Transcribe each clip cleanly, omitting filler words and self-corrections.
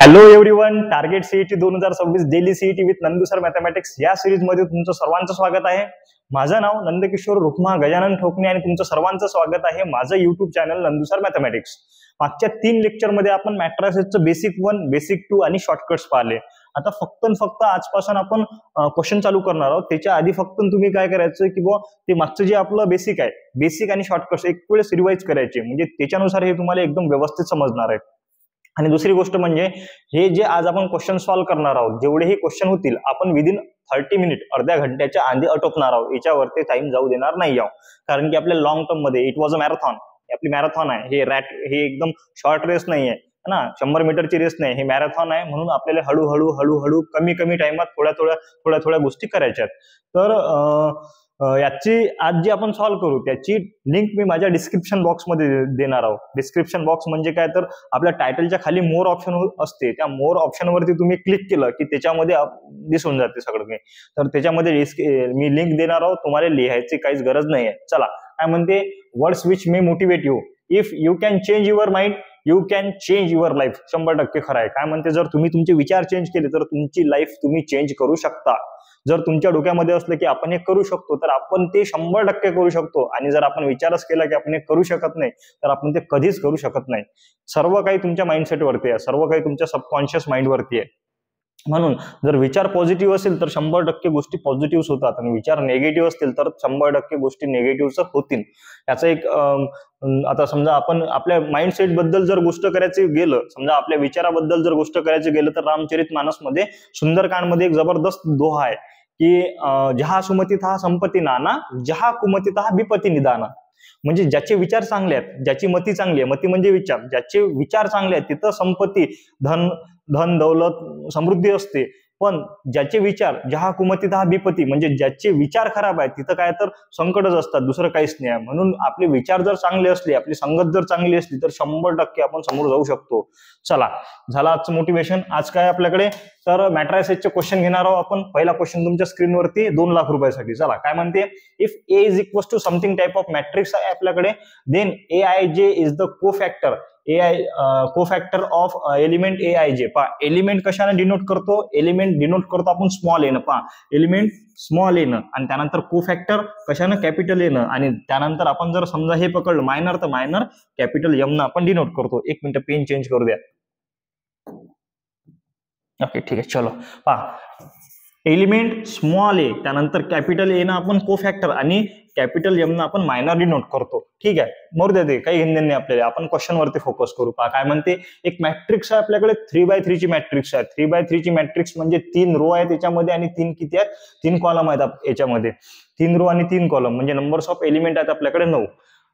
Hello everyone, target CET 2026 daily CET with Nandu sir mathematics या series मध्ये तुमचं सर्वांचं स्वागत आहे. माझं नाव नंदकिशोर रुक्मा गजानन ठोकणे आणि तुमचं सर्वांचं स्वागत आहे माझं YouTube channel Nandu sir mathematics. मागच्या 3 लेक्चर मध्ये आपण मॅट्रिसेसचं बेसिक 1, बेसिक 2 आणि शॉर्टकट्स पाहिले. आता फक्त आजपासून आपण क्वेश्चन चालू करणार आहोत. त्याच्या आधी फक्त तुम्ही काय करायचं की बुवा ते मागचं जे आपलं बेसिक आहे, बेसिक आणि शॉर्टकट्स एक वेळेस रिवाइज करायचे, म्हणजे त्याच्यानुसार हे तुम्हाला एकदम व्यवस्थित समजणार आहे. आणि दुसरी गोष्ट म्हणजे हे जे आज आपण क्वेश्चन सॉल्व्ह करणार आहोत, जेवढेही क्वेश्चन होतील आपण विदिन 30 मिनिट अर्ध्या घंट्याच्या आधी आटोपणार आहोत. याच्यावरती टाइम जाऊ देणार नाही आहोत, कारण की आपल्या लॉंग टर्म मध्ये इट वॉज अ मॅरेथॉन. आपली मॅरेथॉन आहे, हे एकदम शॉर्ट रेस नाही आहे ना, 100 मीटरची रेस नाही, हे मॅरेथॉन आहे. म्हणून आपल्याला हळूहळू कमी टाइमात थोड्या गोष्टी करायच्या आहेत. तर याची आज जी आपण सॉल्व्ह करू त्याची लिंक मी माझ्या डिस्क्रिप्शन बॉक्समध्ये देणार आहोत. डिस्क्रिप्शन बॉक्स म्हणजे काय, तर आपल्या टायटलच्या खाली मोर ऑप्शन असते, त्या मोर ऑप्शनवरती तुम्ही क्लिक केलं की त्याच्यामध्ये दिसून जाते सगळं काही. तर त्याच्यामध्ये मी लिंक देणार आहोत, तुम्हाला लिहायची काहीच गरज नाही आहे. चला, काय म्हणते, words which may motivate you. If you can change your mind you can change your life. 100% खरं आहे. काय म्हणते, जर तुम्ही तुमचे विचार चेंज केले तर तुमची लाईफ तुम्ही चेंज करू शकता. जर तुमच्या डोक्यामध्ये असलं की आपण हे करू शकतो तर आपण ते 100% करू शकतो. आणि जर आपण विचारच केला की आपण हे करू शकत नाही तर आपण ते कधीच करू शकत नाही. सर्व काही तुमच्या माइंडसेटवरती आहे, सर्व काही तुमच्या सबकॉन्शियस माइंडवरती आहे. म्हणून जर विचार पॉझिटिव्ह असेल तर 100% गोष्टी पॉझिटिव्ह होतात, आणि विचार निगेटिव्ह असतील तर 100% गोष्टी निगेटिव्ह होतील. याचा एक आता समजा आपण आपल्या माइंडसेट बद्दल जर गोष्ट करायची गेलं, समजा आपल्या विचाराबद्दल जर गोष्ट करायची गेलं, तर रामचरितमानस मध्ये सुंदरकांडमध्ये एक जबरदस्त दोहा आहे की जहा सुमतीतः संपत्ती नाना, जहा कुमतीतः विपत्ती निदाना. म्हणजे ज्याचे विचार चांगले आहेत, ज्याची मती चांगली आहे, मती म्हणजे विचार, ज्याचे विचार चांगले आहेत तिथं संपत्ती, धन दौलत, समृद्धी असते. पण ज्याचे विचार जहा कुमतीतः विपत्ती, म्हणजे ज्याचे विचार खराब आहेत तिथं काय तर संकटच असतात, दुसरं काहीच नाही. म्हणून आपले विचार जर चांगले असले, आपली संगत जर चांगली असली तर 100% आपण समोर जाऊ शकतो. चला, झालं आजचं मोटिवेशन. आज काय आपल्याकडे, तर मॅट्रिसेसचे क्वेश्चन घेणार आहोत आपण. पहिला क्वेश्चन तुमच्या स्क्रीनवरती 2 लाख रुपयासाठी. चला, काय म्हणते, if A is equal to something type of matrix आहे आपल्याकडे, then AIJ is the cofactor. Cofactor of element AIJ. पहा, एलिमेंट कशाने डिनोट करतो, एलिमेंट डिनोट करतो आपण स्मॉल एन. पहा, एलिमेंट स्मॉल एन आणि त्यानंतर कोफॅक्टर कशाने, कॅपिटल एन. आणि त्यानंतर आपण जर समजा हे पकडलं मायनर, तर मायनर कॅपिटल एम न आपण डिनोट करतो. 1 मिनिट पेन चेंज करू द्या. ओके, ठीक आहे. चलो, पहा, एलिमेंट स्मॉल ए त्यानंतर कॅपिटल ए ना आपण कोफॅक्टर आणि कॅपिटल एम ना आपण मायनर डिनोट करतो. ठीक आहे, मोर दे काही घेणं नाही आपल्याला. आपण क्वेश्चन वरती फोकस करू. पहा, काय म्हणते, एक मॅट्रिक्स आहे आपल्याकडे, 3x3 ची मॅट्रिक्स आहे. 3x3 ची मॅट्रिक्स म्हणजे 3 रो आहे त्याच्यामध्ये आणि 3 किती आहेत, 3 कॉलम आहेत याच्यामध्ये. 3 रो आणि 3 कॉलम म्हणजे नंबर्स ऑफ एलिमेंट आहेत आपल्याकडे 9.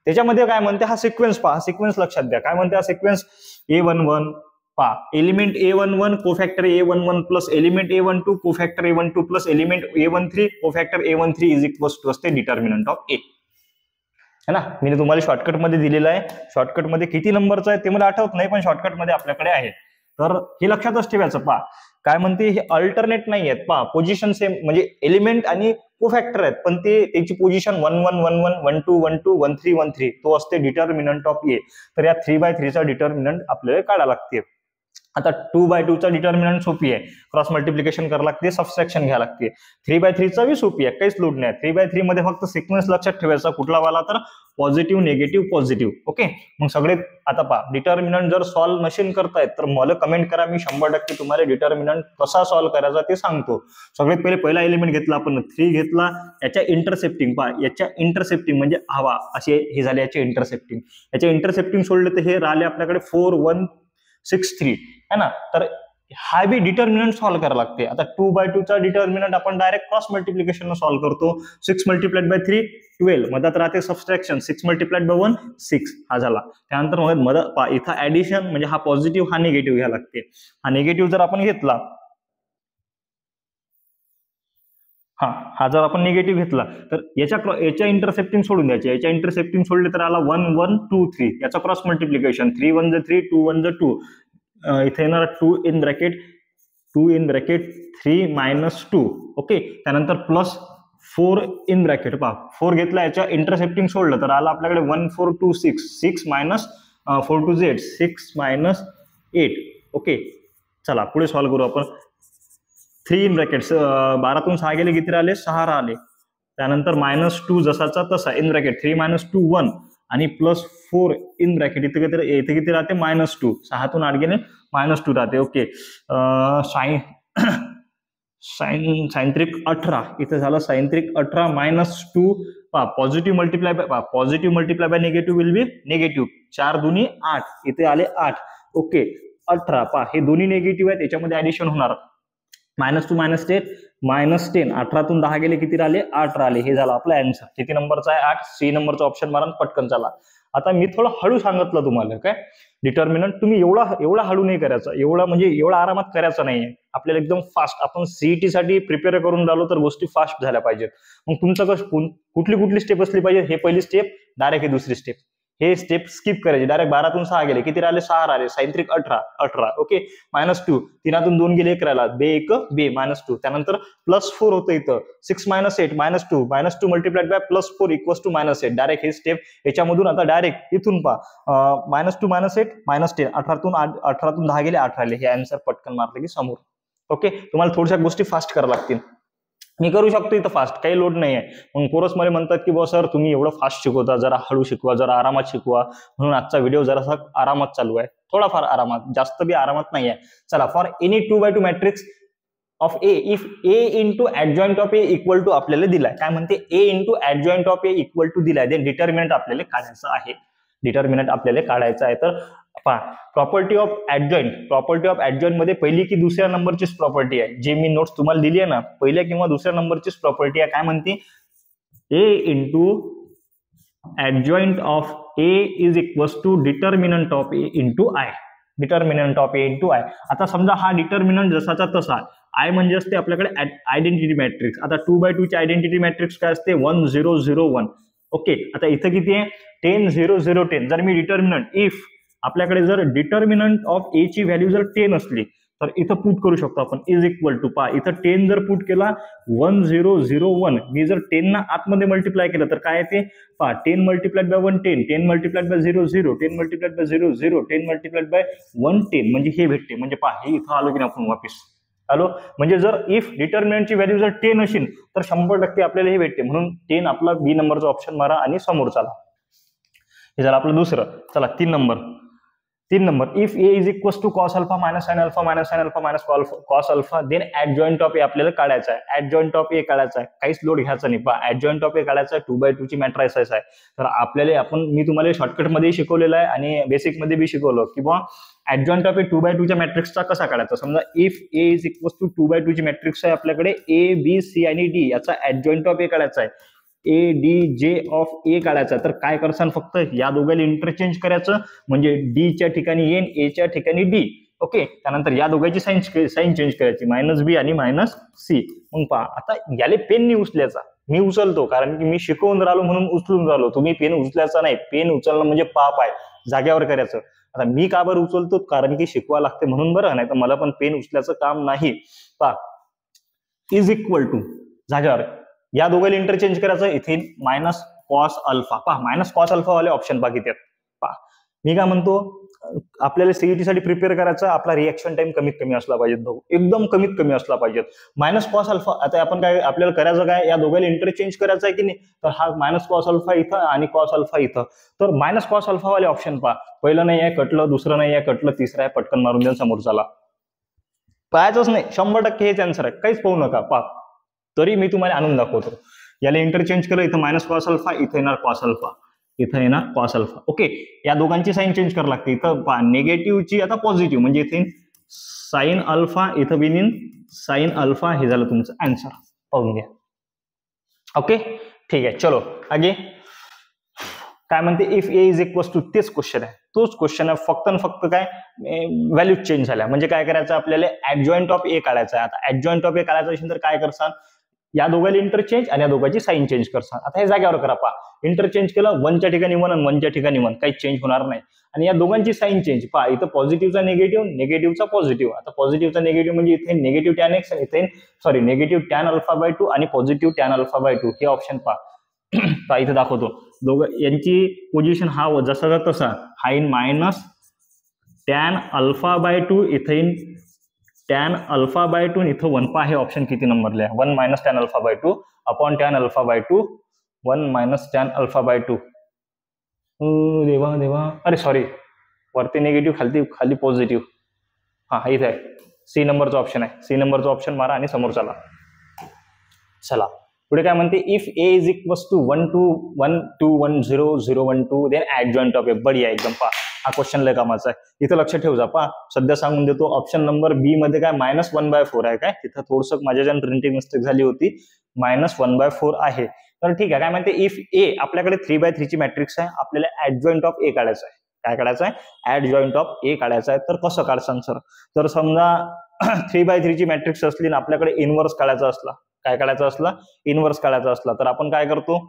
त्याच्यामध्ये काय म्हणते, हा सिक्वेन्स पहा, सिक्वेन्स लक्षात द्या. काय म्हणते हा सिक्वेन्स, A11 पहा, element A11 cofactor A11 plus element A12 cofactor A12 plus element A13 cofactor A13 is equal to असते डिटर्मिनंट ऑफ A. है ना, मी तुम्हाला शॉर्टकट मध्ये दिलेलं आहे. शॉर्टकट मध्ये किती नंबरचं आहे ते मला आठवत नाही, पण शॉर्टकट मध्ये आपल्याकडे आहे. तर हे लक्षातच ठेवायचं. पहा, काय म्हणते, हे अल्टरनेट नाही आहेत. पहा, पोझिशन सेम, म्हणजे एलिमेंट आणि कोफॅक्टर आहेत, पण त्याची पोझिशन 1 1 1 1 1 2 1 2 1 3 1 3 तो असते डिटर्मिनंट ऑफ A. तर या 3x3 चा डिटर्मिनंट आपल्याला काढायला लागते. आता 2x2 चा डिटर्मिनंट सोपी आहे, क्रॉस मल्टिप्लिकेशन करावं लागते, सबट्रॅक्शन घ्यावं लागते. 3x3 चा बी सोपी आहे, काहीच लोड नाही. 3x3 मध्ये फक्त सिक्वेन्स लक्षात ठेवायचा, कुठला वाला, तर पॉझिटिव्ह निगेटिव्ह पॉझिटिव्ह. ओके, मग सगळे आता पहा, डिटर्मिनंट जर सॉल्व्ह नसेल करतायत तर मला कमेंट करा, मी 100% तुम्हाला डिटर्मिनंट कसा सॉल्व्ह करायचा ते सांगतो. सगळ्यात पहिले पहिला एलिमेंट घेतला आपण, 3 घेतला, याच्या इंटरसेप्टिंग. पहा, याच्या इंटरसेप्टिंग म्हणजे हवा असे हे झाले याचे इंटरसेप्टिंग. याच्या इंटरसेप्टिंग सोडले तर हे राहिले आपल्याकडे 4 1 6 3 है ना. तर हा बी डिटर्मिनंट सॉल्व्ह करायला लागते. आता 2x2 चा डिटर्मिनंट आपण डायरेक्ट क्रॉस मल्टिप्लिकेशन सॉल्व्ह करतो. 6 मल्टिप्लाइड बाय 3 12, मधात राहते सबट्रॅक्शन, 6 मल्टिप्लाइड बाय 1 6 हा झाला. त्यानंतर मधात इथं ऍडिशन म्हणजे हा पॉझिटिव्ह हा निगेटिव्ह घ्यायला लागते. हा निगेटिव्ह जर आपण घेतला, हा जर आपण निगेटिव्ह घेतला तर याच्या इंटरसेप्टिंग सोडून द्यायचे. याच्या इंटरसेप्टिंग सोडले तर आला 1 1 2 3, याचा क्रॉस मल्टिप्लिकेशन 3 1 3 2 1 2, इथे येणार 2 इन ब्रॅकेट 3 मायनस 2. ओके, त्यानंतर प्लस 4 इन ब्रॅकेट. पहा, 4 घेतला, याच्या इंटरसेप्टिंग सोडलं तर आला आपल्याकडे 1 4 2 6 6 मायनस 4 2 8 6 मायनस 8. ओके, चला पुढे सॉल्व्ह करू आपण. 3 इन ब्रॅकेट 12तून 6 गेले किती राहिले 6 राहिले. त्यानंतर -2 जसाचा तसा इन ब्रॅकेट 3 - 2 1 आणि +4 इन ब्रॅकेट इथे किती राहते -2. 6तून 8 गेले -2 राहते. ओके साइन त्रिक 18 इथे झालं साइन त्रिक 18 -2 positive multiply by negative will be negative. 4 दुनी 8 इथे आले 8. ओके 18 हे दोन्ही निगेटिव्ह आहेत याच्यामध्ये ऍडिशन होणार. -2 -10 -10 18तून 10 गेले किती राहिले 8 राहिले. हे झालं आपला आन्सर. किती नंबरचा आहे 8. सी नंबरचा ऑप्शन मारा पटकन चला. आता मी थोडं हळू सांगितलं तुम्हाला काय डिटर्मिनंट तुम्ही एवढा हळू नाही करायचा. एवढा आरामात करायचा नाहीये. आपल्याला एकदम फास्ट आपण सीईटी साठी प्रिपेअर करून राहिलो तर गोष्टी फास्ट झाल्या पाहिजेत. मग तुमचं कसं कुठली स्टेप असली पाहिजे. हे पहिली स्टेप डायरेक्ट हे दुसरी स्टेप. हे स्टेप स्किप करायचे. डायरेक्ट 12तून 6 गेले किती राहिले 6 राहिले. साइन त्रिक 18. ओके -2 3तून 2 गेले 1 राहिला. बे 1 बे -2. त्यानंतर +4 होतं इथं 6 - 8 -2 -2 मल्टिप्लाइड बाय +4 = -8. डायरेक्ट हे स्टेप याच्यामधून आता डायरेक्ट इथून पहा -2 - 8 -10 18तून 10 गेले 8 राहिले. हे आन्सर पटकन मारले की समोर. ओके तुम्हाला थोड्याशा गोष्टी फास्ट करावं लागतील. मी करू शकतो इथं फास्ट काही लोड नाही आहे. मग पोरस मला म्हणतात की बॉस सर तुम्ही एवढं फास्ट शिकवता जरा हळू शिकवा जरा आरामात शिकवा म्हणून आजचा व्हिडिओ जरासा आरामात चालू आहे. थोडाफार आरामात जास्त बी आरामात नाही आहे. चला for any 2x2 matrix of A if A into adjoint of A equal to आपल्याला दिलाय. काय म्हणते A into adjoint of A equal to दिलाय. देन डिटर्मिनंट आपल्याला काढायचं आहे. तर प्रॉपर्टी ऑफ ऍडजॉइंट मध्ये पहिली की दुसऱ्या नंबरचीच प्रॉपर्टी आहे. जे मी नोट्स तुम्हाला दिली आहे ना पहिल्या किंवा दुसऱ्या नंबरचीच प्रॉपर्टी आहे. काय म्हणते A into adjoint of A is equals to determinant of A into I. आता समजा हा डिटर्मिनंट जसाचा तसा आय म्हणजे असते आपल्याकडे आयडेंटिटी मॅट्रिक्स. आता 2x2 ची आयडेंटिटी मॅट्रिक्स काय असते 1 0 0 1. ओके आता इथं किती आहे 10 0 0 10. जर मी डिटर्मिनंट इफ आपल्याकडे जर डिटर्मिनंट ऑफ ए ची व्हॅल्यू जर 10 असली तर इथं पुट करू शकतो आपण इज इक्वल टू इथं 10 जर पुट केला 1 0 0 1. मी जर 10 ना आतमध्ये मल्टिप्लाय केलं तर काय येते 10 multiplied by 1 10 10 multiplied by 0 0 10 multiplied by 0 0 10 multiplied by 1 10 म्हणजे हे भेटते. म्हणजे हे इथं आलो की नाही आपण वापिस आलो. म्हणजे जर इफ डिटर्मिनंटची व्हॅल्यू जर 10 असेल तर 100% आपल्याला हे भेटते. म्हणून 10 आपला बी नंबरचा ऑप्शन मारा आणि समोर चला. हे झालं आपलं दुसरं. चला 3 number if A is equals to cos alpha minus sine alpha minus cos alpha then adjoint of A आपल्याला काढायचा आहे. ऍडजॉइंट ऑफ ए काढायचा आहे. काहीच लोड घ्यायचा नाही. ऍडजॉइंट ऑफ ए काढायचा आहे. 2x2 ची मॅट्रिक्स आहे. तर आपल्याला मी तुम्हाला शॉर्टकट मध्ये शिकवलेलं आहे आणि बेसिक मध्ये बी शिकवलं की बा ऍडजॉइंट ऑफ ए 2x2 च्या मॅट्रिक्सचा कसा काढायचा. समजा if A is equals to 2x2 ची मॅट्रिक्स आहे आपल्याकडे ए बी सी आणि डी याचा ऍडजॉइंट ऑफ ए काढायचा आहे. A D J of A काढायचा. तर काय करसान फक्त या दोघांना इंटरचेंज करायचं म्हणजे डी च्या ठिकाणी एन ए च्या ठिकाणी डी. ओके त्यानंतर या दोघांची साइन चेंज करायची -b आणि -c. मग पहा आता याले पेन नाही उचलायचा. मी उचलतो कारण की मी शिकवून राहिलो म्हणून उचलून राहिलो. तुम्ही पेन उचलायचा नाही. पेन उचलणं म्हणजे पाप आहे. जाग्यावर करायचं. आता मी का बरं उचलतो कारण की शिकवा लागते म्हणून बरं नाही तर मला पण पेन उचलायचं काम नाही. पहा इज इक्वल टू जाग्यावर या दोघांना इंटरचेंज करायचं. इथे minus cos alpha. Minus cos alpha वाले ऑप्शन बाकी त्यात. मी काय म्हणतो आपल्याला सीईटी साठी प्रिपेअर करायचं. आपला रिएक्शन टाइम कमीत कमी असला पाहिजे. एकदम कमीत कमी असला पाहिजे. मायनस कॉस अल्फा आता आपण काय आपल्याला करायचं काय या दोघांना इंटरचेंज करायचं आहे की नाही. तर हा मायनस कॉस अल्फा इथं आणि कॉस अल्फा इथं. तर मायनस कॉस अल्फा वाले ऑप्शन पहिलं नाही आहे कटलं दुसरं नाही आहे कटलं तिसरं आहे पटकन मारून द्या समोर चला. पाहायचंच नाही 100% हेच आन्सर आहे. काहीच पाहू नका. तरी मी तुम्हाला आणून दाखवतो. याला इंटरचेंज केलं इथं मायनस कॉस अल्फा इथं येणार कॉस अल्फा इथं येणार कॉस अल्फा. ओके या दोघांची साइन चेंज करावं लागते. इथं निगेटिव्हची आता पॉझिटिव्ह म्हणजे इथे साइन अल्फा इथं बिनिन साइन अल्फा. हे झालं तुमचं आन्सर. पाहून घ्या. ओके ठीक आहे चलो आगे काय म्हणते if A is equals to तेच क्वेश्चन आहे. तोच क्वेश्चन आहे फक्त काय व्हॅल्यू चेंज झाल्या. म्हणजे काय करायचं आपल्याला ऍडजॉइंट ऑफ ए काढायचा आहे. आता ऍडजॉइंट ऑफ ए काढायचं असेल तर काय करसान या दोघांना इंटरचेंज आणि या दोघांची साइन चेंज करसान. आता हे जाग्यावर करा. इंटरचेंज केलं 1 च्या ठिकाणी 1 आणि 1 च्या ठिकाणी 1 काही चेंज होणार नाही. आणि या दोघांची साइन चेंज इथं पॉझिटिव्हचा निगेटिव्ह निगेटिव्हचा पॉझिटिव्ह. आता पॉझिटिव्हचा निगेटिव्ह म्हणजे इथे निगेटिव्ह टॅन एक्स आणि इथे निगेटिव्ह टॅन अल्फा बाय 2 आणि पॉझिटिव्ह टॅन अल्फा बाय 2 हे ऑप्शन इथे दाखवतो. दोघं यांची पोझिशन हा जसा तसा हा in minus tan alpha by 2 इथे इन टॅन अल्फा बाय 2 इथं 1 पहा हे ऑप्शन किती नंबरला आहे 1 minus tan alpha by 2 upon tan alpha by 2 1 minus tan alpha by 2 देवा देवा अरे सॉरी वरती निगेटिव्ह खाली पॉझिटिव्ह हा इथे आहे सी नंबरचा ऑप्शन आहे सी नंबरचा ऑप्शन मारा आणि समोर चला पुढे काय म्हणते if A is equals to 1 2 1 2 1 0 0 1 2 then adjoint of A बढिया एकदम पहा हा क्वेश्चन लय कामाचा आहे इथं लक्ष ठेवजा पहा सध्या सांगून देतो ऑप्शन नंबर बी मध्ये काय -1/4 आहे काय तिथं थोडंसं माझ्या प्रिंटिंग मिस्टेक झाली होती -1/4 आहे तर ठीक आहे काय म्हणते इफ ए आपल्याकडे 3/3 ची मॅट्रिक्स आहे आपल्याला ऍडजॉइंट ऑफ ए काढायचं आहे काय काढायचं आहे ऍडजॉइंट ऑफ ए काढायचं आहे तर कसं काढसान सर तर समजा 3/3 ची मॅट्रिक्स असली ना आपल्याकडे इनव्हर्स काढायचा असला काय काढायचं असला इनव्हर्स काढायचा असला तर आपण काय करतो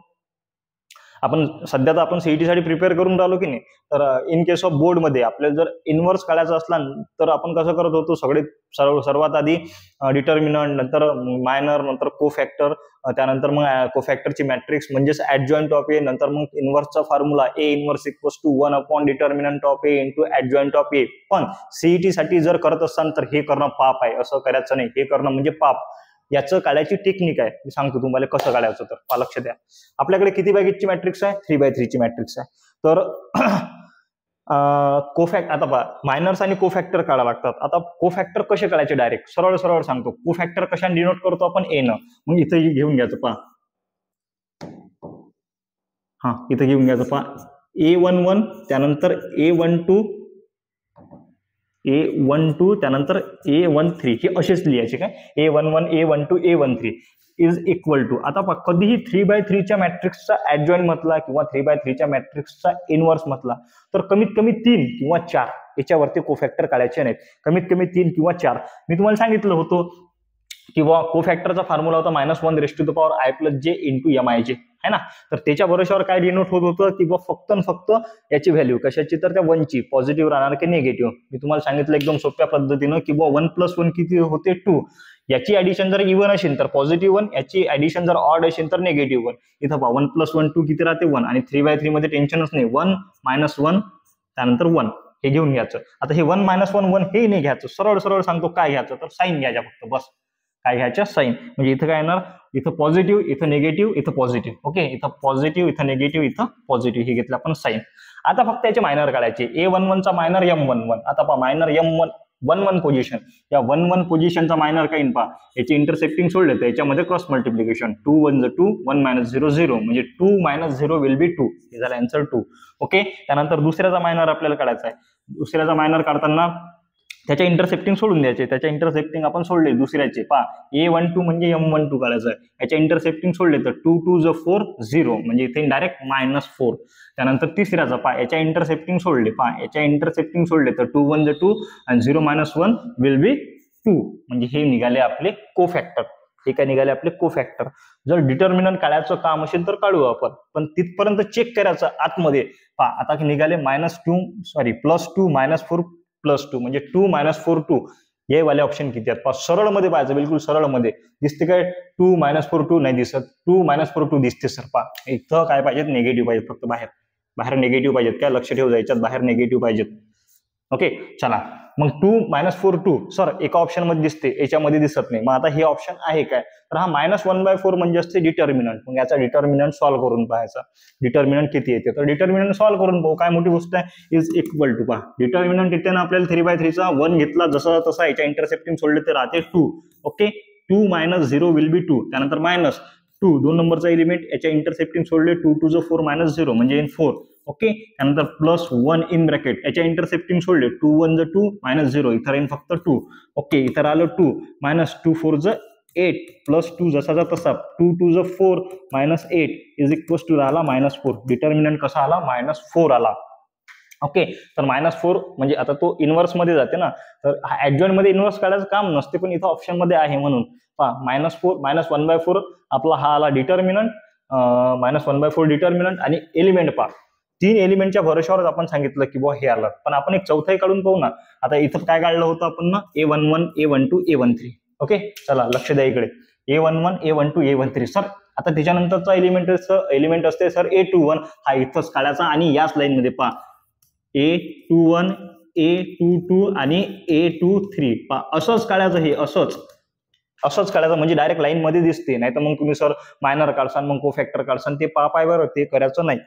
आपण सध्या तर आपण सीईटी साठी प्रिपेअर करून राहिलो की नाही तर इन केस ऑफ बोर्ड मध्ये आपल्याला जर इनव्हर्स काढायचा असला तर आपण कसं करत होतो सर्वात आधी डिटर्मिनंट नंतर मायनर नंतर कोफॅक्टर त्यानंतर मग कोफॅक्टरची मॅट्रिक्स म्हणजेच ऍडजॉइंट ऑफ ए नंतर मग इनव्हर्सचा formula A inverse equals to 1 upon determinant of A into adjoint of A पण सीईटी साठी जर करत असाल तर हे करणं पाप आहे असं करायचं नाही हे करणं म्हणजे पाप याचं काढायची टेक्निक आहे मी सांगतो तुम्हाला कसं काढायचं तर लक्ष द्या आपल्याकडे किती बाय कितीची मॅट्रिक्स आहे 3/3 ची मॅट्रिक्स आहे तर आता पहा मायनर्स आणि कोफॅक्टर काढा लागतात आता कोफॅक्टर कसे काढायचे डायरेक्ट सरळ सरळ सांगतो कोफॅक्टर कशाने डिनोट करतो आपण ए न मग इथं घेऊन घ्यायचं पहा हा इथं घेऊन घ्यायचं पहा A11 त्यानंतर A12 A12 त्यानंतर A13 हे असेच लिहायचे काय A11 A12 A13 is equal to आता पहा कधीही 3/3 च्या मॅट्रिक्सचा ऍडजॉइंट म्हटला किंवा 3/3 च्या मॅट्रिक्सचा इनव्हर्स म्हटला तर कमीत कमी 3 किंवा 4 याच्यावरती कोफॅक्टर काढायचे नाहीत कमीत कमी 3 किंवा 4 मी तुम्हाला सांगितलं होतं किंवा कोफॅक्टरचा फॉर्म्युला होता -1⁻⁻I+J × MIJ है ना तर त्याच्या भरोशावर काय डिनोट होत होतं किंवा फक्त याची व्हॅल्यू कशाची तर त्या 1 ची पॉझिटिव्ह राहणार की निगेटिव्ह मी तुम्हाला सांगितलं एकदम सोप्या पद्धतीनं किंवा 1 + 1 किती होते 2 याची ऍडिशन जर इव्हन असेल तर पॉझिटिव्ह 1 याची ऍडिशन जर ऑड असेल तर निगेटिव्ह 1 इथं पहा 1 + 1 2 किती राहते 1 आणि 3/3 मध्ये टेन्शनच नाही 1 -1 त्यानंतर 1 हे घेऊन घ्यायचं आता हे 1 -1 1 हे नाही घ्यायचं सरळ सरळ सांगतो काय घ्यायचं तर साइन घ्यायचा फक्त बस काय घ्यायच्या साइन म्हणजे इथं काय येणार इथं पॉझिटिव्ह इथं निगेटिव्ह इथं पॉझिटिव्ह ओके इथं पॉझिटिव्ह इथं निगेटिव्ह इथं पॉझिटिव्ह हे घेतलं आपण साइन आता फक्त याचे मायनर काढायचे A11 चा मायनर M11 आता पहा मायनर M11 पोझिशन या 1 पोझिशनचा मायनर काही पहा याची इंटरसेक्टिंग सोडले तर याच्यामध्ये क्रॉस मल्टिप्लिकेशन 2 1 2 1 -0 0 म्हणजे 2 - 0 विल बी 2 हे झालं आन्सर 2 ओके त्यानंतर दुसऱ्याचा मायनर आपल्याला काढायचा आहे दुसऱ्याचा मायनर काढताना त्याच्या इंटरसेप्टिंग सोडून द्यायचे त्याच्या इंटरसेप्टिंग आपण सोडले दुसऱ्याचे पहा A12 म्हणजे M12 काढायचं आहे याच्या इंटरसेप्टिंग सोडले तर 2 2 4 0 म्हणजे इथे डायरेक्ट -4 त्यानंतर तिसऱ्याचा पहा याच्या इंटरसेप्टिंग सोडले पहा याच्या इंटरसेप्टिंग सोडले तर 2 1 2 आणि 0 -1 विल बी 2 म्हणजे हे निघाले आपले कोफॅक्टर हे काय निघाले आपले कोफॅक्टर जर डिटर्मिनंट काढायचं काम असेल तर काढू आपण पण तिथपर्यंत चेक करायचं आतमध्ये पहा आता निघाले -2 +2 -4 +2 म्हणजे 2 -4 2 हे वाले ऑप्शन किती आहेत सरळ मध्ये पाहायचं बिलकुल सरळ मध्ये दिसते काय 2 -4 2 नाही दिसत 2 -4 2 दिसते सर पहा इथं काय पाहिजेत निगेटिव्ह पाहिजेत फक्त बाहेर निगेटिव्ह पाहिजेत काय लक्ष ठेवू याच्यात बाहेर निगेटिव्ह पाहिजेत ओके चला मग 2 -4 2 सर एका ऑप्शन मध्ये दिसते याच्यामध्ये दिसत नाही मग आता हे ऑप्शन आहे काय तर हा -1/4 म्हणजे असते डिटर्मिनंट मग याचा डिटर्मिनंट सॉल्व्ह करून पाहायचा डिटर्मिनंट किती येते तर डिटर्मिनंट सॉल्व्ह करून पाहू काय मोठी गोष्ट आहे इज इक्वल टू पहा डिटर्मिनंट येते ना आपल्याला 3/3 चा 1 घेतला जसा तसा याच्या इंटरसेप्टिंग सोडले ते राहते 2 ओके 2 - 0 विल बी 2 त्यानंतर -2 2 नंबरचा एलिमेंट याच्या इंटरसेप्टिंग सोडले 2 2 4 -0 म्हणजे इन 4 ओके त्यानंतर +1 इन ब्रॅकेट याच्या इंटरसेप्टिंग सोडले 2 1 2 -0 इथं राहील फक्त 2 ओके इथं आलं 2 -2 4 8 +2 जसाचा तसा 2 2 4 -8 इज इक्वल्स टू राहिला -4 डिटर्मिनंट कसा आला -4 आला ओके तर -4 म्हणजे आता तो इनव्हर्स मध्ये जाते ना तर ऍडजॉइंट मध्ये इनव्हर्स काढायचं काम नसते पण इथं ऑप्शन मध्ये आहे म्हणून पहा -4 -1/4 आपला हा आला डिटर्मिनंट -1/4 डिटर्मिनंट आणि एलिमेंट पहा 3 एलिमेंटच्या भरोशावर आपण सांगितलं की बुवा हे आलं पण आपण एक चौथाही काढून पाहू ना आता इथं काय काढलं होतं आपण ना A11 A12 A13 ओके चला लक्ष द्या इकडे A11 A12 A13 सर आता त्याच्यानंतरचा एलिमेंट असते सर A21 हा इथंच काढायचा आणि याच लाईन मध्ये पहा A21 A22 आणि A23 असंच काढायचं, हे असंच काढायचं म्हणजे डायरेक्ट लाईन मध्ये दिसते. नाही तर मग तुम्ही सर मायनर काढसान मग कोफॅक्टर काढसान ते पाय बरं, ते करायचं नाही.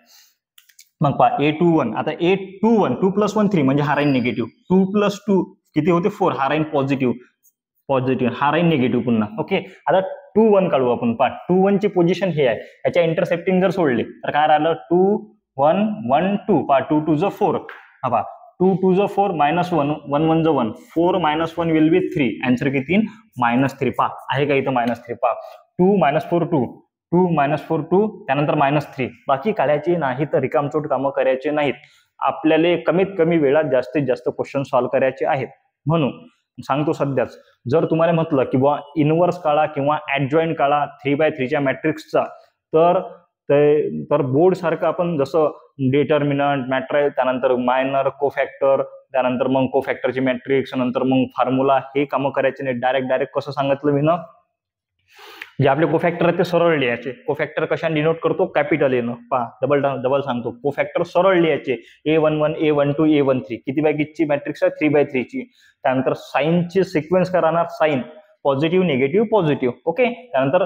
मग A21 आता A21 2 + 1 3 म्हणजे हा राहील निगेटिव्ह, 2 + 2 किती होते 4, हा राहील पॉझिटिव्ह, हा राहील निगेटिव्ह पुन्हा. ओके, आता 2 1 काढू आपण. 2 1 ची पोझिशन हे आहे, याच्या इंटरसेप्टिंग जर सोडले तर काय राहिलं 2 1 1 2. 2 2 ज 4, 2 2 ज 4 -1 1 1 ज 1 4 -1 विल बी 3. आन्सर किती -3. आहे का इथं -3? 2 - 4 2 2 - 4 2 त्यानंतर -3. बाकी काढायची नाही तर रिकामचोट कामं करायचे नाहीत. आपल्याला कमीत कमी वेळात जास्तीत जास्त क्वेश्चन सॉल्व्ह करायचे आहेत. म्हणून सांगतो सध्याच, जर तुम्हाला म्हटलं की बुवा इनव्हर्स काढा किंवा ऍडजॉइंट काढा 3x3 च्या मॅट्रिक्सचा, तर बोर्ड सारखं आपण जसं डिटर्मिनंट, मॅट्रिक्स, त्यानंतर मायनर, कोफॅक्टर, त्यानंतर मग कोफॅक्टरची मॅट्रिक्स, नंतर मग फॉर्म्युला, हे कामं करायचे नाही. डायरेक्ट कसं सांगितलं मी ना, जे आपले कोफॅक्टर आहेत ते सरळ लिहायचे. कोफॅक्टर कशाने डिनोट करतो? कॅपिटल एनं. डबल सांगतो, कोफॅक्टर सरळ लिहायचे. A11 A12 A13 किती बाय कितीची मॅट्रिक्स आहे? 3x3 ची. त्यानंतर साईनची सिक्वेन्स काय राहणार? Sign positive negative positive. Okay, त्यानंतर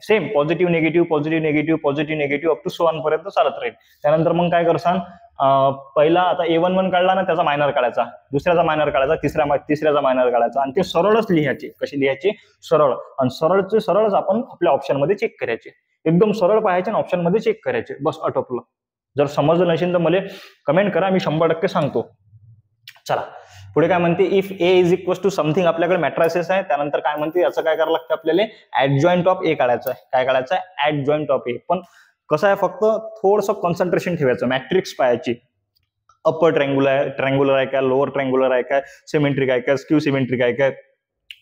same positive negative positive negative positive negative up to 1 पर्यंत चालत राहील. त्यानंतर मग काय करसान, पहिला आता A11 काढला ना, त्याचा मायनर काढायचा, दुसऱ्याचा मायनर काढायचा, तिसऱ्याचा मायनर काढायचा, आणि ते सरळच लिहायचे. कसे लिहायचे? सरळ. आणि सरळच आपण आपल्या ऑप्शन मध्ये चेक करायचे. एकदम सरळ पाहायचे आणि ऑप्शन मध्ये चेक करायचे. बस, आटोपलं. जर समजलं नसेल तर मला कमेंट करा, मी 100% सांगतो. चला पुढे काय म्हणते, if A is equal to something, आपल्याकडे मॅट्रायसेस आहे. त्यानंतर काय म्हणते, याचं काय करावं लागतं आपल्याला? ऍडजॉइंट ऑफ A काढायचं आहे. काय काढायचं आहे? Adjoint of A. पण कसं आहे, फक्त थोडंसं कॉन्सन्ट्रेशन ठेवायचं. मॅट्रिक्स पाहायची, अप्पर ट्रँग्युलर आहे का, लोअर ट्रँग्युलर आहे का, सिमेट्रिक आहे का, स्क्यू सिमेट्रिक आहे का,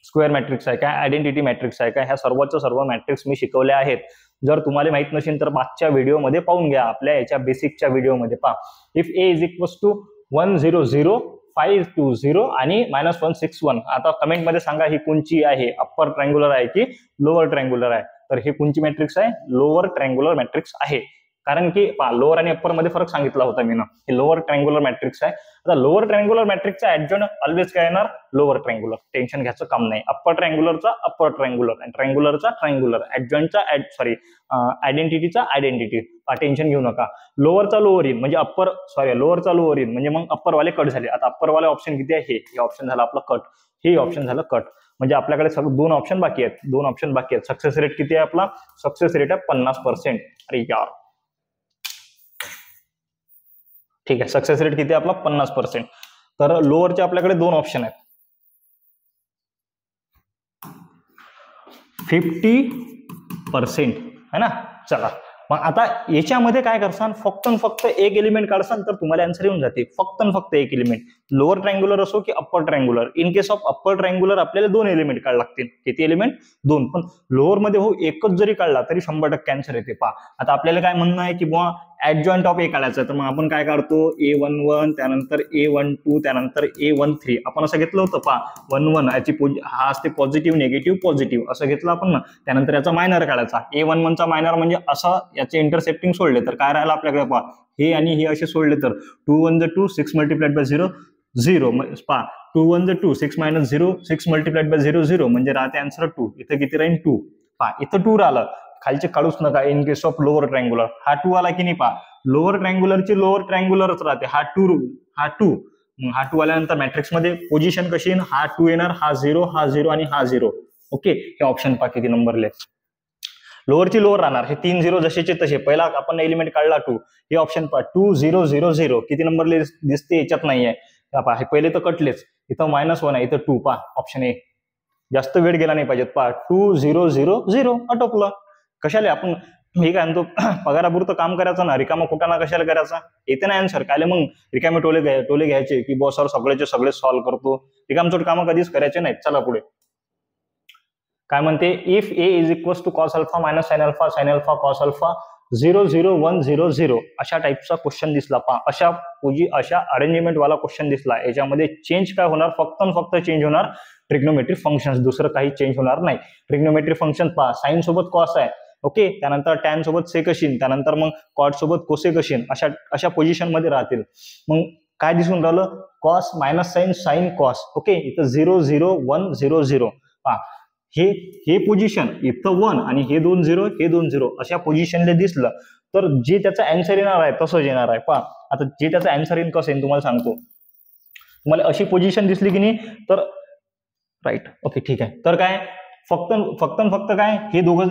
स्क्वेअर मॅट्रिक्स आहे का, आयडेंटिटी मॅट्रिक्स आहे का, ह्या सर्व मॅट्रिक्स मी शिकवले आहेत. जर तुम्हाला माहित नसेल तर मागच्या व्हिडिओमध्ये पाहून घ्या, आपल्या याच्या बेसिकच्या व्हिडिओमध्ये पहा. If A is equal to 1 0 0 5 2 0 आणि -1 6 1. आता कमेंटमध्ये सांगा ही कोणची आहे, अप्पर ट्रँग्युलर आहे की लोअर ट्रँग्युलर आहे? तर हे कोणची मॅट्रिक्स आहे? लोअर ट्रँग्युलर मॅट्रिक्स आहे. कारण की लोअर आणि अप्पर मध्ये फरक सांगितला होता मी ना, हे लोअर ट्रँग्युलर मॅट्रिक्स आहे. आता लोअर ट्रँग्युलर मॅट्रिक्सचा ऍडजॉइंट ऑलवेज काय येणार? Lower triangular. टेन्शन घ्यायचं काम नाही. अप्पर ट्रँग्युलरचा अप्पर ट्रँग्युलर, आणि ट्रँग्युलरचा ट्रँग्युलर, ऍडजॉइंटचा आयडेंटिटीचा आयडेंटिटी. टेन्शन घेऊ नका. लोअरचा लोअर इन म्हणजे लोअरचा लोअर इन म्हणजे मग अप्परवाले कट झाले. आता अप्परवाले ऑप्शन किती आहे? हे ऑप्शन झालं आपलं कट, हे ऑप्शन झालं कट. म्हणजे आपल्याकडे 2 ऑप्शन बाकी आहेत. सक्सेस रेट किती आहे आपला? सक्सेस रेट आहे 50%. अरे यार, ठीक आहे. सक्सेस रेट किती आहे आपला? 50%. तर लोअरचे आपल्याकडे 2 ऑप्शन आहेत, 50% है ना. चला मग आता याच्यामध्ये काय करसान, फक्त एक एलिमेंट काढसान तर तुम्हाला आन्सर येऊन जाते. फक्त एक एलिमेंट, लोअर ट्रँग्युलर असो की upper triangular. In case of upper triangular आपल्याला 2 एलिमेंट काढ लागतील. किती एलिमेंट? 2. पण लोअर मध्ये एकच जरी काढला तरी 100% आन्सर येते. आता आपल्याला काय म्हणणं आहे की बुवा ऍडजॉइंट ऑफ A काढायचं, तर मग आपण काय काढतो? A11 त्यानंतर A12 त्यानंतर A13. आपण असं घेतलं होतं 1 1 याची हा असते पॉझिटिव्ह निगेटिव्ह पॉझिटिव्ह असं घेतलं आपण ना. त्यानंतर याचा मायनर काढायचा. A11 चा मायनर म्हणजे असं याचे इंटरसेप्टिंग सोडले तर काय राहिलं आपल्याकडे? हे आणि हे असे सोडले तर 2 1 2 6 × 0 0. 2 1 2 6 - 0 6 × 0 0 म्हणजे राहते आन्सर 2. इथं किती राहील? 2. इथं 2 राहिलं, खालचे काढूच नका. In case of lower triangular हा 2 आला की नाही? लोअर ट्रँग्युलरची लोअर ट्रँग्युलरच राहते. हा 2 मग हा 2 आल्यानंतर मॅट्रिक्स मध्ये पोझिशन कशी येईल? हा 2 येणार, हा 0 आणि हा 0. ओके, हे ऑप्शन किती नंबरले? लोअरची लोअर राहणार. हे 3 0 जसेचे तसे. पहिला आपण एलिमेंट काढला 2. हे ऑप्शन 2 0 0 0 किती नंबरले दिसते? याच्यात नाहीये. हे पहिले तर कटलेच. इथं -1 आहे, इथं 2. Option A. जास्त वेळ गेला नाही पाहिजे. 2 0 0 0 आटोपलं. कशाला आपण हे काय म्हणतो, पगारापुरतं काम करायचं ना, रिकामा कुटाणा कशाला करायचा? येते ना आन्सर. कायले मग रिकामे टोले घ्यायचे की बॉस सर सगळेचे सगळे सॉल्व्ह करतो? रिकामचोट कामं कधीच करायचे नाहीत. चला पुढे काय म्हणते, if A is equal to cos alpha minus sine alpha cos alpha 0 0 1 0 0 अशा टाईपचा क्वेश्चन दिसला. अशा अरेंजमेंट वाला क्वेश्चन दिसला. याच्यामध्ये चेंज काय होणार? फक्त चेंज होणार ट्रिग्नोमेट्रिक फंक्शन, दुसरं काही चेंज होणार नाही. ट्रिग्नोमेट्रिक फंक्शन साइन सोबत कॉस आहे. ओके, त्यानंतर टॅन सोबत सेक असेल, त्यानंतर मग कॉट सोबत कोसेक असेल, अशा पोझिशन मध्ये राहतील. मग काय दिसून राहिलं, cos minus sine sine cos. Okay, इथं 0 0 1 0 0. हे पोझिशन इथं 1 आणि हे 2 0 हे 2 0 अशा पोझिशनला दिसलं तर जे त्याचा आन्सर येणार आहे तसंच येणार आहे. पहा आता जे त्याचा आन्सर येईल कसं येईल तुम्हाला सांगतो. तुम्हाला अशी पोझिशन दिसली की नाही तर राईट. ओके ठीक आहे. तर काय फक्त काय हे दोघं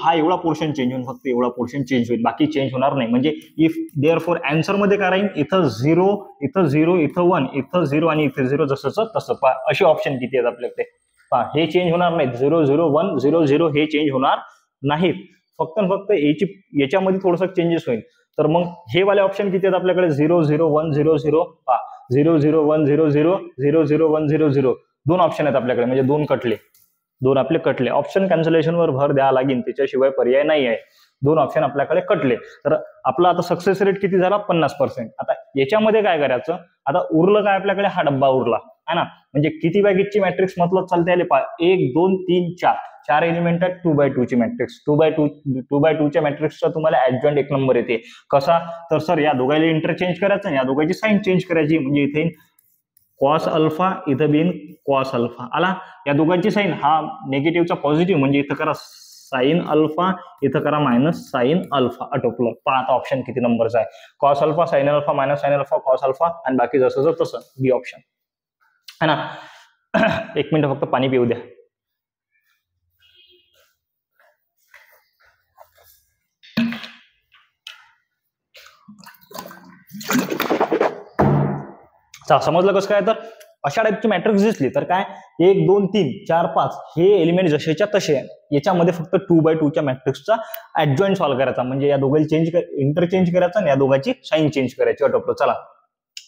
हा एवढा पोर्शन चेंज होईल, फक्त एवढा पोर्शन चेंज होईल, बाकी चेंज होणार नाही. म्हणजे इफ देअरफॉर आन्सर मध्ये काय राहील, इथं 0 इथं 0 इथं 1 इथं 0 आणि इथे 0 जसंच तसं. पहा असे ऑप्शन किती आहेत आपल्याकडे. पहा हे चेंज होणार नाहीत. 0 0 1 0 0 हे चेंज होणार नाहीत. फक्त याच्यामध्ये थोडंसं चेंजेस होईल. तर मग हे वाले ऑप्शन किती आहेत आपल्याकडे, 0 0 1 0 0. पहा 0 0 1 0 0 0 0 1 0 0. दोन ऑप्शन आहेत आपल्याकडे, म्हणजे दोन आपले कटले. ऑप्शन कॅन्सलेशनवर भर द्यावा लागेल, त्याच्याशिवाय पर्याय नाही आहे. दोन ऑप्शन आपल्याकडे कटले. तर आपला आता सक्सेस रेट किती झाला, 50%. आता याच्यामध्ये काय करायचं, आता उरलं काय आपल्याकडे, हा डब्बा उरला है ना. म्हणजे किती बाय कितीची मॅट्रिक्स मतलब चालते आले, 1 2 3 4 एलिमेंट आहेत 2x2 ची मॅट्रिक्स. 2x2 च्या मॅट्रिक्सचा तुम्हाला ऍडजॉइंट एक नंबर येते. कसा, तर सर या दोघांना इंटरचेंज करायचं, या दोघांची साईन चेंज करायची. म्हणजे इथे कॉस अल्फा इथं बिन कॉस अल्फा आला. या दोघांची साईन हा निगेटिव्हचा पॉझिटिव्ह, म्हणजे इथं करा साइन अल्फा, इथं करा मायनस साइन अल्फा. आटोपलं. पहा आता ऑप्शन किती नंबरचा आहे, cos alpha sign alpha minus sine alpha cos alpha, आणि बाकी जसं तसं बी ऑप्शन है ना. 1 मिनिट फक्त पाणी पिऊ द्या. समजलं कसं काय, तर अशा टाईपची मॅट्रिक्स दिसली तर काय 1 2 3 4 5 हे एलिमेंट जसेच्या तसे आहे. याच्यामध्ये फक्त 2x2 च्या मॅट्रिक्सचा ऍडजॉइंट सॉल्व्ह करायचा, म्हणजे या दोघांची इंटरचेंज करायचा आणि या दोघांची साईन चेंज करायची. आटोपलं. चला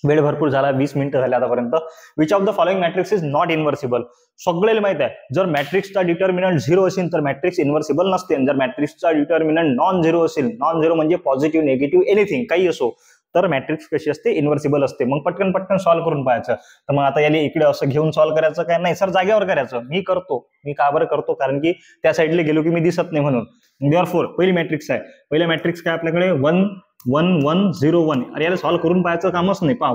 वेळ भरपूर झाला, 20 मिनिटं झाले आतापर्यंत. Which of the following matrix is not inversible. सगळ्याला माहित आहे, जर मॅट्रिक्सचा डिटर्मिनंट 0 असेल तर मॅट्रिक्स इन्व्हर्सिबल नसते. जर मॅट्रिक्सचा डिटर्मिनंट नॉन झिरो असेल, नॉन झिरो म्हणजे पॉझिटिव्ह निगेटिव्ह एनिथिंग काही असो, तर मॅट्रिक्स कशी असते, इन्व्हर्सिबल असते. मग पटकन सॉल्व्ह करून पाहायचं. तर मग आता याला इकडे असं घेऊन सॉल्व्ह करायचं काय नाही, सर जागेवर करायचं. मी का बरं करतो, कारण की त्या साईडला गेलो की मी दिसत नाही म्हणून. देअरफॉर पहिली मॅट्रिक्स आहे, पहिल्या मॅट्रिक्स काय आपल्याकडे 1 1 1 0 1. अरे याला सॉल्व्ह करून पाहायचं कामच नाही. पहा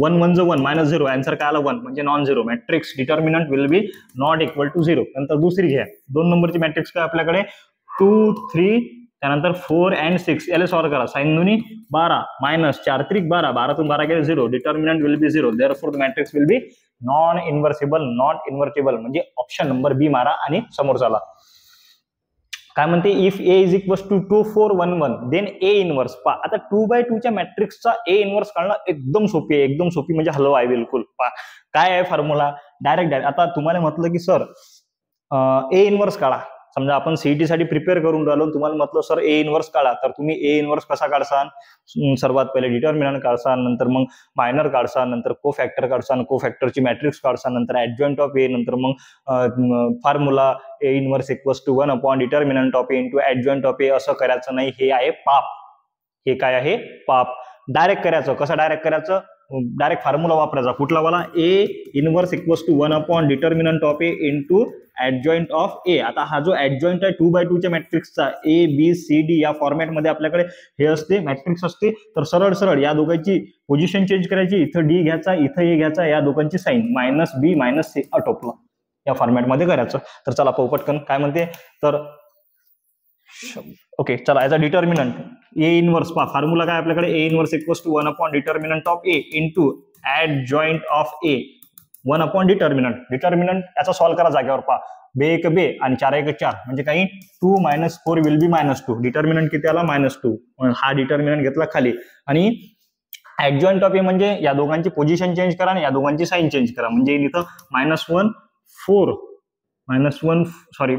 1 1 1 मायनस 0, आन्सर काय आला 1, म्हणजे non zero. Matrix determinant will be not equal to 0. नंतर दुसरी घ्या, 2 नंबरची मॅट्रिक्स काय आपल्याकडे 2 3 त्यानंतर 4 and 6. याला सॉल्व्ह करा. साइन दोन्ही 12 मायनस 4 3 12, 12तून 12 गेले 0. Determinant will be 0. Therefore the matrix will be non inversible, not invertible. म्हणजे ऑप्शन नंबर बी मारा आणि समोर चाला. काय म्हणते, if A is equal to 2 4 1 1 then A inverse. पहा आता 2x2 च्या मॅट्रिक्सचा ए इनवर्स काढणं एकदम सोपी आहे, एकदम सोपी म्हणजे हलवा आहे बिलकुल. पहा काय आहे फॉर्म्युला, डायरेक्ट. आता तुम्हाला म्हटलं की सर ए इनवर्स काढा. समजा आपण सीईटी साठी प्रिपेअर करून राहिलो, तुम्हाला म्हटलं सर ए इनवर्स काढा, तर तुम्ही ए इनवर्स कसा काढसान, सर्वात पहिले डिटर्मिनंट काढसान, नंतर मग मायनर काढसान, नंतर को फॅक्टर काढसान, को फॅक्टरची मॅट्रिक्स काढसान, नंतर ऍडजॉइंट ऑफ ए, नंतर मग formula A inverse equals to 1 upon determinant of A into adjoint of A. असं करायचं नाही, हे आहे पाप. हे काय आहे, पाप. डायरेक्ट करायचं. कसं डायरेक्ट करायचं, डायरेक्ट फॉर्म्युला वापरायचा. कुठला वाला, A inverse equals to 1 upon determinant of A into adjoint of A. आता हा जो ऍडजॉइंट आहे 2x2 च्या मॅट्रिक्सचा, ए बी सी डी या फॉर्मॅटमध्ये आपल्याकडे हे असते, मॅट्रिक्स असते. तर सरळ या दोघांची पोझिशन चेंज करायची. इथं डी घ्यायचा, इथं ए घ्यायचा, या दोघांची साईन मायनस बी मायनस सी आटोपला. या फॉर्मॅटमध्ये करायचं. तर चला पाहू पटकन काय म्हणते. तर ओके चला, याचा डिटर्मिनंट ए इनवर्स. पहा फॉर्म्युला काय आपल्याकडे, A inverse equals to 1 upon determinant of A into adjoint of A 1 upon determinant. Determinant याचा सॉल्व्ह करा जागेवर. पहा 2 1 2 आणि 4 1 4 म्हणजे काही 2 - 4 विल बी -2. डिटर्मिनंट किती आला, -2. हा डिटर्मिनंट घेतला खाली. आणि ऍडजॉइंट ऑफ ए म्हणजे या दोघांची पोझिशन चेंज करा आणि या दोघांची साईन चेंज करा. म्हणजे इथं -1 4 -1 सॉरी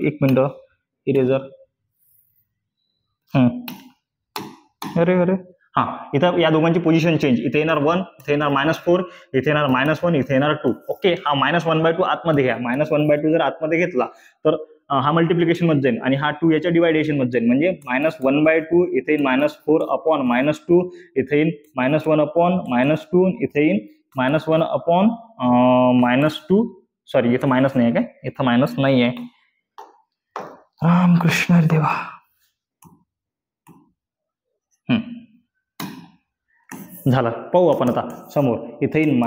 1 मिनिट, इरेजर. अरे हा, इथं या दोघांची पोझिशन चेंज. इथे येणार 1, इथे येणार -4, इथे येणार -1, इथे येणार 2. ओके, हा -1/2 आतमध्ये घ्या. -1/2 जर आतमध्ये घेतला तर हा मल्टिप्लिकेशन मध्ये जाईल आणि हा 2 याच्या डिवायडेशन मध्ये जाईल. म्हणजे -1/2 इथे येईल -4 अपॉन -2, इथे येईल -1 अपॉन -2, इथे येईल -1 अपॉन -2. सॉरी, इथं मायनस नाही आहे काय, इथं मायनस नाही आहे. रामकृष्ण देवा. झालं. पाहू आपण आता समोर. इथे येईन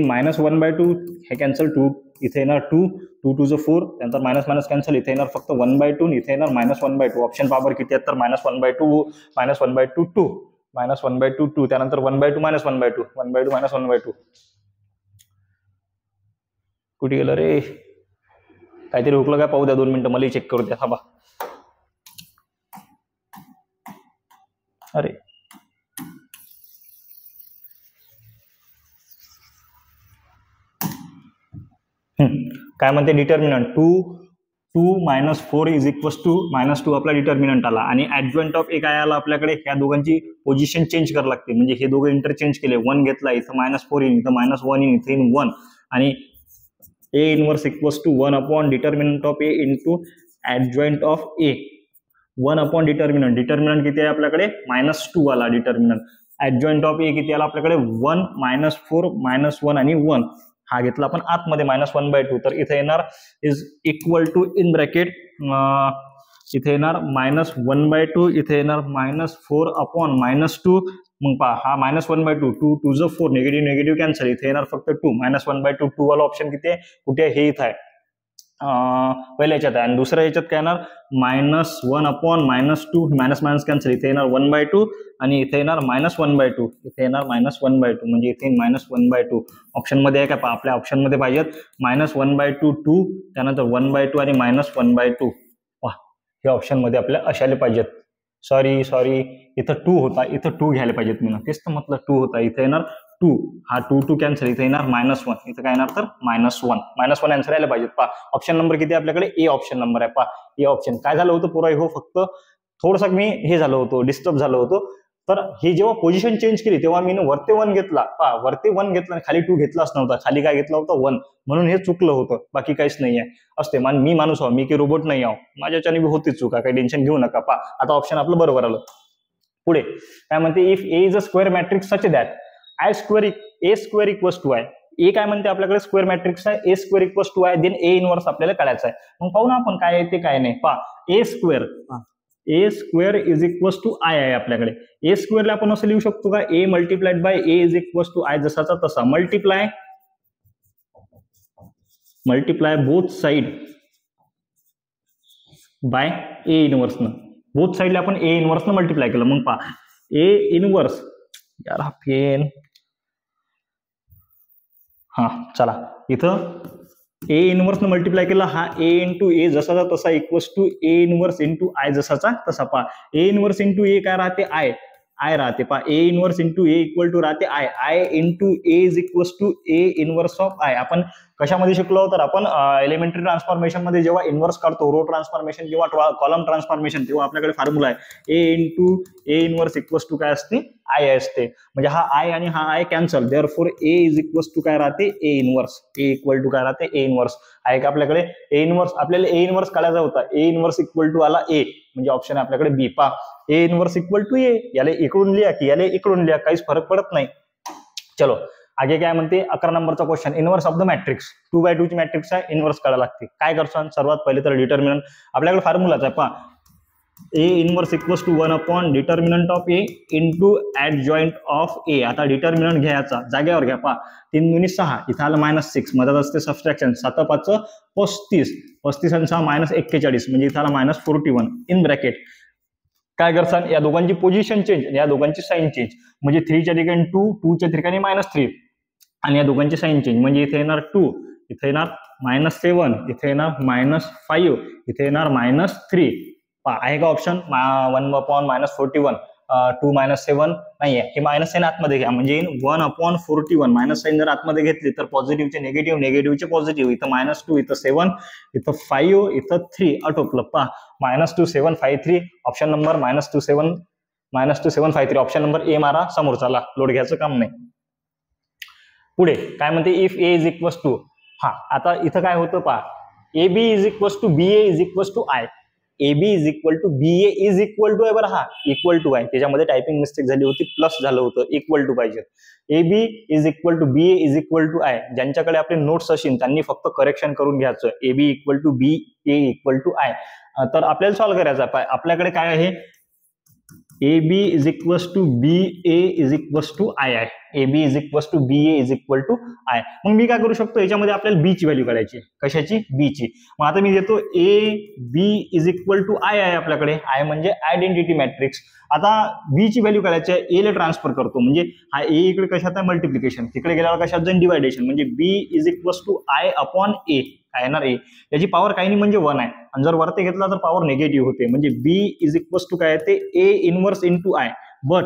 -1/2, हे कॅन्सल, 2 इथे येणार 2, 2 2 ज 4, त्यानंतर मायनस मायनस कॅन्सल, इथे येणार फक्त 1/2, इथे येणार -1/2. ऑप्शन पावर किती आहेत तर -1/2, -1/2 2, -1/2 2, त्यानंतर 1/2 -1/2, 1/2 -1/2. कुठे गेलं रे? काहीतरी हुकलं काय? पाहू द्या 2 मिनिटं, मला चेक करू द्या. थांबा. अरे काय म्हणते डिटर्मिनंट 2 - 4 इज इक्वल्स टू -2 आपला डिटर्मिनंट आला. आणि ऍडजॉइंट ऑफ ए काय आला आपल्याकडे? ह्या दोघांची पोझिशन चेंज करावी लागते. म्हणजे हे दोघं इंटरचेंज केले. 1 घेतला, इथं -4 येईल, इथं -1 येईल, इथे येईल 1. आणि A inverse equals to 1 upon determinant of A into adjoint of A. 1 upon determinant. Determinant किती आहे आपल्याकडे? -2 आला डिटर्मिनंट. ऍडजॉइंट ऑफ ए किती आला आपल्याकडे? 1 -4 -1 आणि 1. हा घेतला आपण आतमध्ये -1/2. तर इथे येणार is equal to in bracket, इथे येणार -1/2, इथे येणार -4 अपॉन -2. मग पहा हा -1/2, 2 2 ज 4, निगेटिव्ह निगेटिव्ह कॅन्सल, इथे येणार फक्त 2. -1/2 2 वाला ऑप्शन किती आहे? कुठे आहे? हे इथं आहे, पहिल्या याच्यात आहे. आणि दुसऱ्या याच्यात काय येणार? -1 अपॉन -2, मायनस मायनस कॅन्सल, इथे येणार 1/2 आणि इथे येणार -1/2, इथे येणार -1/2, म्हणजे इथे -1/2. ऑप्शन मध्ये आहे का? आपल्या ऑप्शन मध्ये पाहिजेत -1/2 2, त्यानंतर 1/2 आणि -1/2. हे ऑप्शन मध्ये आपल्या अशाले पाहिजेत. सॉरी इथं 2 होता, इथं 2 घ्यायला पाहिजेत. मी तेच तर म्हटलं 2 होता, इथे येणार 2, हा 2 2 कॅन्सल, इथे येणार -1, इथं काय येणार तर -1 आन्सर यायला पाहिजेत. पहा ऑप्शन नंबर किती आपल्याकडे? ए ऑप्शन नंबर आहे. पहा ए ऑप्शन. काय झालं होतं पुरा हो, फक्त थोडंसं मी हे झालं होतं, डिस्टर्ब झालं होतं. तर हे जेव्हा पोझिशन चेंज केली तेव्हा मी वरती 1 घेतला, पहा वरती 1 घेतला आणि खाली 2 घेतलाच नव्हता. खाली काय घेतला होता? 1. म्हणून हे चुकलं होतं, बाकी काहीच नाही आहे. असते मी माणूस आहो, मी की रोबोट नाही आहो, माझ्याच्याने बी होतीच चुका, काही टेन्शन घेऊ नका. पहा आता ऑप्शन आपलं बरोबर आलं. पुढे काय म्हणते? If A is a square matrix such that A square equals to I. A काय म्हणते आपल्याकडे? स्क्वेअर मॅट्रिक्स आहे, A square equals to I, then A inverse आपल्याला काढायचं आहे. मग पाहू ना आपण काय आहे ते काय नाही. पहा A square is equals to I आहे आपल्याकडे. ए स्क्वेअरला आपण असं लिहू शकतो का? A multiplied by A is equals to I, जसाचा तसा. Multiply both side by A इनवर्सनं. बोथ साइडला आपण ए इनवर्सनं मल्टिप्लाय केलं. मग पहा ए इनवर्स, यार हा पेन, हा चला, इथं ए इनवर्सनं मल्टिप्लाय केला, हा ए इंटू ए जसाचा तसा equals to A inverse into I जसाचा तसा. पहा ए इनवर्स इंटू ए काय राहते? आय राहते. पहा A inverse into A equal to राहते I into A is equals to A inverse of I. आपण कशामध्ये शिकलो तर आपण एलिमेंटरी ट्रान्सफॉर्मेशन मध्ये जेव्हा इनवर्स काढतो, रो ट्रान्सफॉर्मेशन किंवा कॉलम ट्रान्सफॉर्मेशन, तेव्हा आपल्याकडे फॉर्म्युला आहे A into A inverse equals to काय असते? आय असते. म्हणजे हा आय आणि हा I cancel, therefore A is equals to काय राहते? A inverse. A equal to काय राहते? A inverse. आहे का आपल्याकडे? A inverse. आपल्याला ए इनवर्स काढायचा होता, ए इनवर्स इक्वल टू आला ए, म्हणजे ऑप्शन आहे आपल्याकडे बी. पा ए इनवर्स इक्वल टू ए, याला इकडून लिहा की याला इकडून लिहा, काहीच फरक पडत नाही. चलो आगे काय म्हणते? 11 नंबरचा question. Inverse of the matrix 2/2 ची मॅट्रिक्स आहे, इनवर्स काढायला लागते. काय करसान? सर्वात पहिले तर डिटर्मिनंट आपल्याकडे फॉर्म्युलाच आहे. पहा A inverse equals to 1 upon determinant of A into adjoint of A. आता डिटर्मिनंट घ्यायचा, जागेवर घ्या. पहा 3 दुनी 6, इथं आलं -6, मधात असते सबट्रॅक्शन, 7 5 35, 35 आणि 6 -41, म्हणजे इथं आला -41 इन ब्रॅकेट. काय करसान? या दोघांची पोझिशन चेंज, या दोघांची साइन चेंज, म्हणजे 3 च्या ठिकाणी 2, 2 च्या ठिकाणी -3, आणि या दोघांची साइन चेंज, म्हणजे इथे येणार 2, इथे येणार -7, इथे येणार -5, इथे येणार -3. आहे का ऑप्शन? 1 अपॉन -41, 2 -7 नाहीये, हे मायनस साइन आतमध्ये घ्या, म्हणजे 1 अपॉन 41. मायनस साइन जर आतमध्ये घेतली तर पॉझिटिव्हचे निगेटिव्ह, निगेटिव्हचे पॉझिटिव्ह. इथं -2, इथं 7, इथं 5, इथं 3, आटोपलं. पहा -2 7 5 3, option number -2 7 5 3, option number A मारा, समोर चला, लोड घ्यायचं काम नाही. पुढे काय म्हणते? If A is equals to, हा आता इथं काय होतं पहा, A B is equals to B A is equals to I. A B is equal to B A is equal to आहे बरं, हा इक्वल टू आहे, त्याच्यामध्ये टायपिंग मिस्टेक झाली होती, प्लस झालं होतं, इक्वल टू पाहिजे. A B is equal to B A is equal to I. ज्यांच्याकडे आपले नोट्स असतील त्यांनी फक्त करेक्शन करून घ्यायचं, A B equal to B A equal to I. तर आपल्याला सॉल्व्ह करायचं आहे. आपल्याकडे काय आहे? A B is equals to B A is equals to I I, A B is equals to B A is equal to I. मग मी काय करू शकतो, याच्यामध्ये आपल्याला बी ची व्हॅल्यू काढायची. कशाची? बी ची. मग आता मी देतो A B is equal to I I, आपल्याकडे आय म्हणजे आयडेंटिटी मॅट्रिक्स. आता बी ची व्हॅल्यू काढायची आहे, ए ला ट्रान्सफर करतो, म्हणजे हा ए इकडे कशात आहे मल्टिप्लिकेशन, तिकडे गेल्यावर कशात जाईल डिवायडेशन, म्हणजे B is equals to I upon A, काय येणार ए, याची पॉवर काही नाही म्हणजे 1 आहे, आणि जर वरती घेतला तर पॉवर निगेटिव्ह होते, म्हणजे बी इज इक्वल्स टू काय येते A inverse into I. But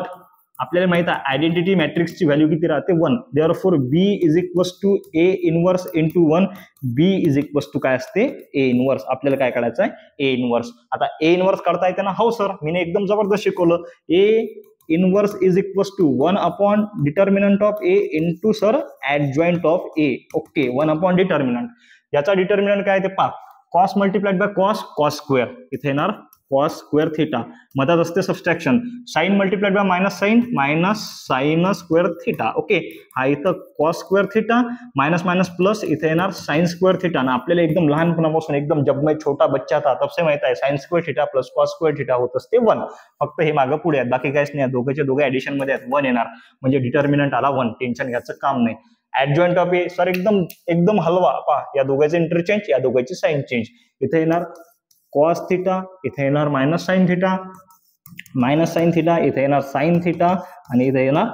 आपल्याला माहित आहे आयडेंटिटी मॅट्रिक्सची व्हॅल्यू किती राहते 1, therefore B is equals to A inverse into 1, B is equals to काय असते ए इनवर्स. आपल्याला काय काढायचं आहे ए इनवर्स. आता ए इनवर्स करता येते ना? हो सर, मी एकदम जबरदस्त शिकवलं. A inverse is equals to 1 upon determinant of A into sir adjoint of A. Okay, 1 upon determinant. याचा डिटर्मिनंट काय ते पहा, cos multiplied by cos, cos square, इथे येणार कॉस स्क्वेअर थिटा, मधात असते subtraction, sine multiplied by minus sine square theta. Okay, हा इथं cos square theta minus minus plus, इथे येणार साइन स्क्वेअर थिटा. ना आपल्याला एकदम लहानपणापासून एकदम जब मैं छोटा बच्चा था तब से माहित आहे sign square theta plus cos square theta होत असते 1. फक्त हे मागं पुढे आहेत, बाकी काहीच नाही, दोघेचे दोघे ऍडिशन मध्ये आहेत, 1 येणार, म्हणजे डिटर्मिनंट आला 1, टेन्शन घ्यायचं काम नाही. ऍडजॉइंट ऑफ ए सर एकदम हलवा, पहा या दोघांचे इंटरचेंज, या दोघांची साइन चेंज. इथे येणार कॉस थिटा, इथे येणार मायनस साइन थिटा, इथे येणार साइन थिटा, आणि इथे येणार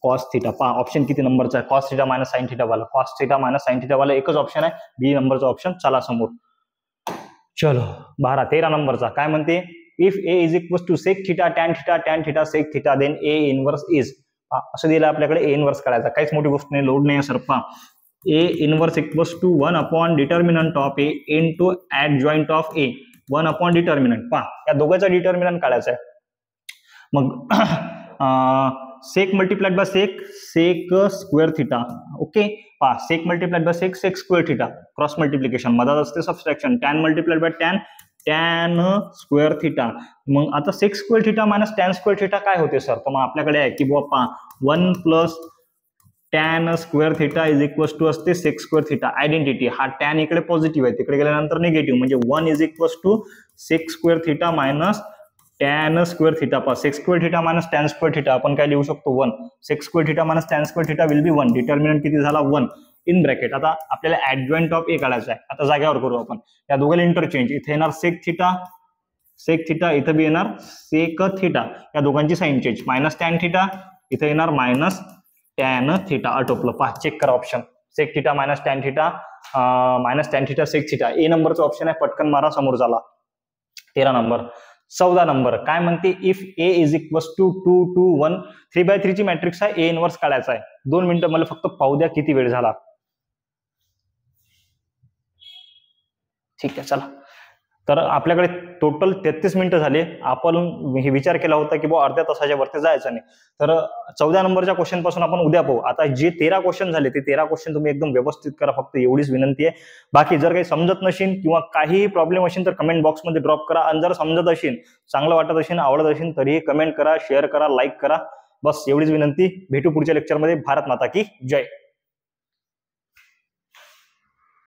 कॉस थिटा. पहा ऑप्शन किती नंबरचा आहे, cos theta minus sine theta वाला, cos theta minus sine theta वाला एकच ऑप्शन आहे, बी नंबरचा ऑप्शन. चला समोर, चलो 13 नंबरचा काय म्हणते, if A is equal to sec theta tan theta sec theta then A inverse is. असं दिलं आपल्याकडे, ए इनवर्स काढायचा, काहीच मोठी गोष्ट नाही, लोड नाही सर. पहा A inverse equals to 1 upon determinant of A into adjoint of A, 1 upon determinant. पहा या दोघांचा डिटर्मिनंट काढायचा आहे. मग sec multiplied by sec square theta. Okay, पहा sec multiplied by sec square theta, cross multiplication, मधात असते subtraction, tan multiplied by tan square theta. मग आता sec square theta minus tan square theta काय होते सर? तर मग आपल्याकडे आहे की बाबा 1 plus tan square theta is equal to असते सेक स्क्वेअर थिटा. आयडेंटिटी, हा टॅन इकडे पॉझिटिव्ह आहे, तिकडे गेल्यानंतर निगेटिव्ह, म्हणजे 1 is equal to sec square theta minus tan square theta. पहा sec square theta minus tan square theta आपण काय लिहू शकतो 1, sec square theta minus tan square theta will be 1, determinant किती झाला 1 इन ब्रॅकेट. आता आपल्याला ऍडजॉइंट ऑफ ए काढायचा आहे, आता जागेवर करू आपण, या दोघांना इंटरचेंज, इथे येणार सेक थिटा, इथं बी येणार सेक थिटा, या दोघांची sign change, minus tan theta, इथे येणार मायनस टॅन थिटा. आटोपलं, पहा चेक करा option, sec theta minus tan theta sec theta, A नंबरचा ऑप्शन आहे, पटकन मारा, समोर झाला. 13 नंबर. 14 नंबर काय म्हणते, if A is equal to 2 2 1 3/3 ची मॅट्रिक्स आहे, ए इनवर्स काढायचा आहे. 2 मिनिटं मला फक्त पाहू द्या किती वेळ झाला. ठीक आहे, चला. तर आपल्याकडे टोटल 33 मिनिटं झाले. आपण हे विचार केला होता की बुवा अर्ध्या तासाच्या वरती जायचं नाही. तर 14 नंबरच्या क्वेश्चन पासून आपण उद्या पाहू. आता जे 13 क्वेश्चन झाले ते 13 क्वेश्चन तुम्ही एकदम व्यवस्थित करा, फक्त एवढीच विनंती आहे. बाकी जर काही समजत नसेल किंवा काही प्रॉब्लेम असेल तर कमेंट बॉक्समध्ये ड्रॉप करा, आणि जर समजत असेल, चांगलं वाटत असेल, आवडत असेल तरीही कमेंट करा, शेअर करा, लाईक करा. बस एवढीच विनंती. भेटू पुढच्या लेक्चरमध्ये. भारत माता की जय.